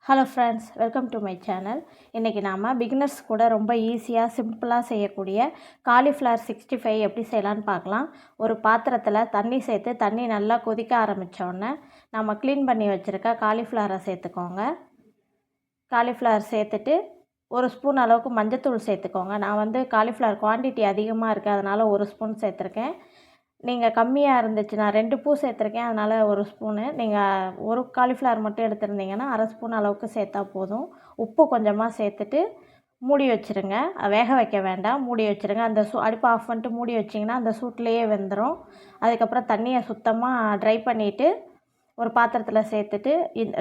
Hello friends, welcome to my channel. இன்றைக்கி நாம் beginners கூட ரொம்ப ஈஸியாக சிம்பிளாக செய்யக்கூடிய காலிஃப்ளவர் 65 எப்படி செய்யலான்னு பார்க்கலாம். ஒரு பாத்திரத்தில் தண்ணி சேர்த்து தண்ணி நல்லா கொதிக்க ஆரம்பித்தோடனே நம்ம க்ளீன் பண்ணி வச்சுருக்க காலிஃப்ளவரை சேர்த்துக்கோங்க. காலிஃப்ளவர் சேர்த்துட்டு ஒரு ஸ்பூன் அளவுக்கு மஞ்சத்தூள் சேர்த்துக்கோங்க. நான் காலிஃப்ளவர் குவான்டிட்டி அதிகமாக இருக்குது, அதனால் ஒரு ஸ்பூன் சேர்த்துருக்கேன். நீங்கள் கம்மியாக இருந்துச்சுன்னா 2 பூ சேர்த்துருக்கேன், அதனால் ஒரு ஸ்பூனு. நீங்கள் ஒரு காலிஃப்ளவர் மட்டும் எடுத்துருந்தீங்கன்னா அரை ஸ்பூன் அளவுக்கு சேர்த்தா போதும். உப்பு கொஞ்சமாக சேர்த்துட்டு மூடி வச்சுருங்க. வேக வைக்க வேண்டாம், மூடி வச்சுருங்க. அந்த அடுப்பை ஆஃப் பண்ணிட்டு மூடி வச்சிங்கன்னா அந்த சூட்லேயே வெந்துடும். அதுக்கப்புறம் தண்ணியை சுத்தமாக ட்ரை பண்ணிவிட்டு ஒரு பாத்திரத்தில் சேர்த்துட்டு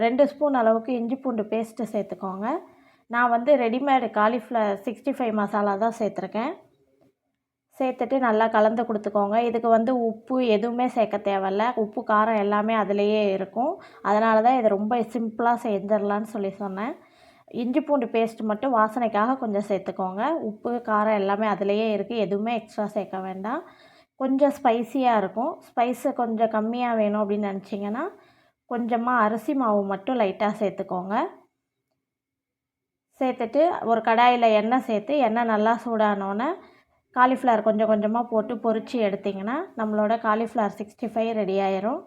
2 ஸ்பூன் அளவுக்கு இஞ்சி பூண்டு பேஸ்ட்டு சேர்த்துக்கோங்க. நான் ரெடிமேடு காலிஃப்ளவர் 65 மசாலா தான் சேர்த்துருக்கேன். சேர்த்துட்டு நல்லா கலந்து கொடுத்துக்கோங்க. இதுக்கு உப்பு எதுவுமே சேர்க்க தேவையில்ல. உப்பு காரம் எல்லாமே அதிலேயே இருக்கும். அதனால தான் இதை ரொம்ப சிம்பிளாக செஞ்சிடலான்னு சொன்னேன். இஞ்சி பூண்டு பேஸ்ட் மட்டும் வாசனைக்காக கொஞ்சம் சேர்த்துக்கோங்க. உப்பு காரம் எல்லாமே அதிலேயே இருக்குது, எதுவுமே எக்ஸ்ட்ரா சேர்க்க வேண்டாம். கொஞ்சம் ஸ்பைஸியாக இருக்கும். ஸ்பைஸு கொஞ்சம் கம்மியாக வேணும் அப்படின்னு நினச்சிங்கன்னா கொஞ்சமாக அரிசி மாவு மட்டும் லைட்டாக சேர்த்துக்கோங்க. சேர்த்துட்டு ஒரு கடாயில் எண்ணெய் சேர்த்து எண்ணெய் நல்லா சூடானோன்னே காலிஃப்ளவர் கொஞ்சம் கொஞ்சமாக போட்டு பொரித்து எடுத்திங்கன்னா நம்மளோட காலிஃப்ளவர் 65 ரெடி ஆயிரும்.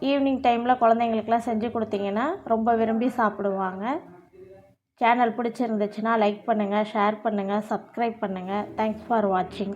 ஈவினிங் டைமில் குழந்தைங்களுக்குலாம் செஞ்சு கொடுத்தீங்கன்னா ரொம்ப விரும்பி சாப்பிடுவாங்க. சேனல் பிடிச்சிருந்துச்சுன்னா லைக் பண்ணுங்கள், ஷேர் பண்ணுங்கள், சப்ஸ்கிரைப் பண்ணுங்கள். தேங்க்ஸ் ஃபார் வாட்சிங்.